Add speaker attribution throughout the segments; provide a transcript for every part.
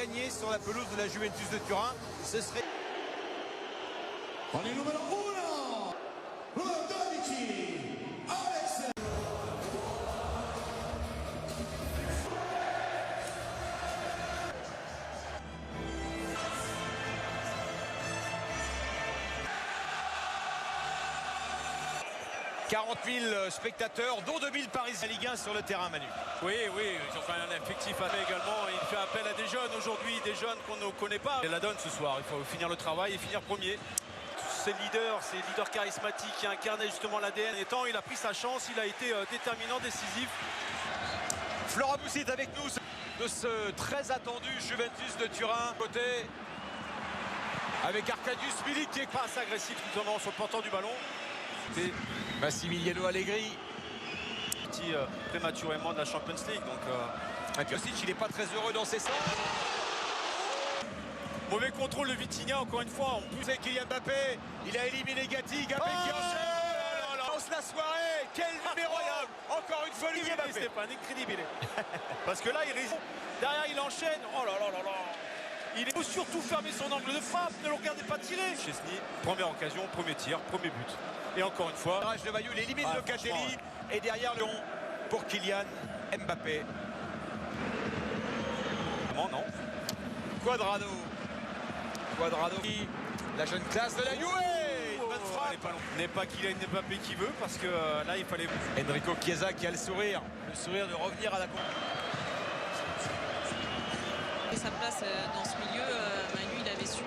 Speaker 1: gagner sur la pelouse de la Juventus de Turin. Ce serait...
Speaker 2: Con il numero 1, numero 12, Alex.
Speaker 1: 40 000 spectateurs, dont 2000 Parisiens Ligue 1 sur le terrain, Manu.
Speaker 3: Oui, ils ont fait un effectif également. Il fait appel à des jeunes aujourd'hui, des jeunes qu'on ne connaît pas. Et la donne ce soir, il faut finir le travail et finir premier. Ces leaders charismatiques qui incarnaient justement l'ADN. Étant, il a pris sa chance, il a été déterminant, décisif.
Speaker 1: Flora Boussi est avec nous de ce très attendu Juventus de Turin. Côté avec Arkadiusz Milik qui est
Speaker 3: Pas assez agressif, notamment sur le portant du ballon.
Speaker 1: c'est Massimiliano Allegri.
Speaker 3: Petit prématurément de la Champions League. Donc,
Speaker 1: Kostic, il n'est pas très heureux dans ses centres.
Speaker 3: mauvais contrôle de Vitinha, encore une fois.
Speaker 1: Vous savez Kylian Mbappé, il a éliminé Gatti, Mbappé qui enchaîne. Lance la soirée, quel numéro! Encore une folie, Mbappé.
Speaker 3: Stéphane, incroyable. Parce que là, derrière, il enchaîne. Oh là là là là. Il faut surtout fermer son angle de frappe. Ne le regardez pas tirer. Chesney, première occasion, premier tir, premier but. Et encore une fois,
Speaker 1: Rage de Bayou, il élimine Locatelli.
Speaker 3: franchement,
Speaker 1: Et derrière le long pour Kylian Mbappé.
Speaker 3: non.
Speaker 1: Cuadrado, la jeune classe de la Juve. Bonne frappe.
Speaker 3: N'est pas Kylian Mbappé qui veut, parce que là, il fallait...
Speaker 1: Enrico Chiesa qui a le sourire de revenir à la compétition.
Speaker 4: Et sa place dans ce milieu, Manu, il avait su...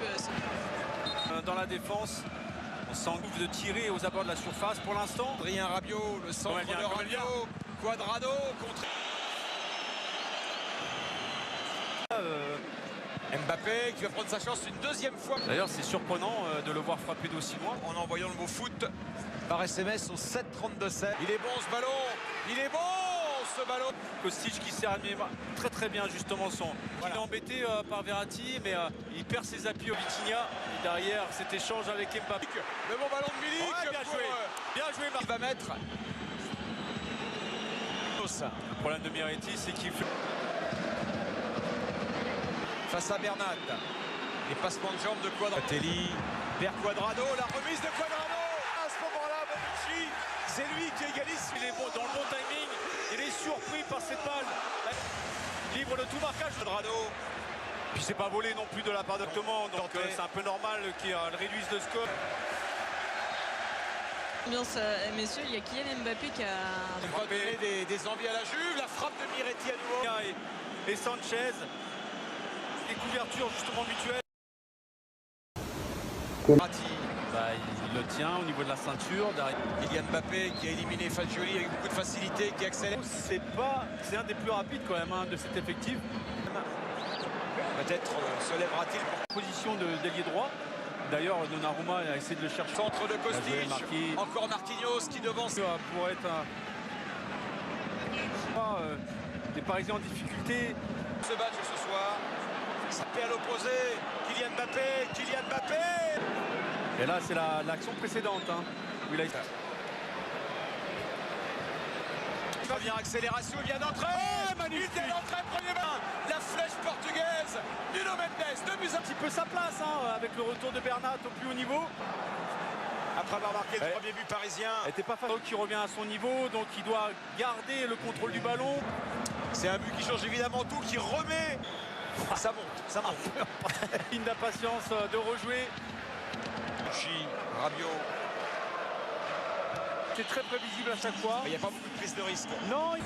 Speaker 3: Dans la défense, on s'engouffre de tirer aux abords de la surface pour l'instant.
Speaker 1: Adrien Rabiot, le centre de Rabiot. Cuadrado contre Mbappé qui va prendre sa chance une deuxième fois.
Speaker 3: D'ailleurs, c'est surprenant de le voir frapper d'aussi loin.
Speaker 1: En envoyant le mot foot par SMS au 7-32-7. Il est bon ce ballon. Il est bon ce ballon.
Speaker 3: Kostic qui sert très très bien justement son.
Speaker 1: Voilà.
Speaker 3: Il est embêté par Verratti, mais il perd ses appuis au Vitinha. Et derrière cet échange avec Mbappé.
Speaker 1: Le bon ballon de Milik.
Speaker 3: Ouais, bien joué. Bien joué,
Speaker 1: Il va mettre.
Speaker 3: Le problème de Miretti, c'est qu'il fait...
Speaker 1: Face à Bernat. Les passements de jambes de Cuadrado. Telly vers Cuadrado. La remise de Cuadrado. À ce moment-là, Bonucci, c'est lui qui égalise.
Speaker 3: Il est bon, dans le bon timing. Il est surpris par cette balle. Libre de tout marquage.
Speaker 1: Cuadrado.
Speaker 3: Puis c'est pas volé non plus de la part d'Octomon. Donc c'est un peu normal qu'il réduise le score.
Speaker 4: Ambiance, messieurs, il y a Kylian Mbappé qui a...
Speaker 1: Il va donner des envies à la Juve. La frappe de Miretti à nouveau.
Speaker 3: Et Sanchez. Des couvertures justement mutuelles.
Speaker 1: Verratti.
Speaker 3: Il le tient au niveau de la ceinture. Derrière.
Speaker 1: Kylian Mbappé qui a éliminé Fagioli avec beaucoup de facilité, qui accélère.
Speaker 3: C'est un des plus rapides quand même de cet effectif.
Speaker 1: Peut-être se lèvera-t-il pour
Speaker 3: Position d'ailier droit. D'ailleurs, Donnarumma a essayé de le chercher.
Speaker 1: centre de Kostic.
Speaker 3: Marqué.
Speaker 1: Encore Marquinhos qui devance.
Speaker 3: Pour être des Parisiens en difficulté.
Speaker 1: Ce match ce soir. Ça paie à l'opposé. Kylian Mbappé.
Speaker 3: Et là, c'est l'action précédente. Où il a...
Speaker 1: Première accélération, il vient d'entrer. Il vient d'entrer, premier main. La flèche portugaise. Nuno Mendes, 2 buts.
Speaker 3: Un petit peu sa place avec le retour de Bernat au plus haut niveau.
Speaker 1: Après avoir marqué le premier but parisien.
Speaker 3: N'était pas facile. Qui revient à son niveau, donc il doit garder le contrôle du ballon.
Speaker 1: C'est un but qui change évidemment tout, qui remet. Ça monte.
Speaker 3: Ligne d'impatience de rejouer.
Speaker 1: Rabiot.
Speaker 3: C'est très prévisible à chaque fois.
Speaker 1: Il n'y a pas beaucoup de prise de risque.
Speaker 3: Non,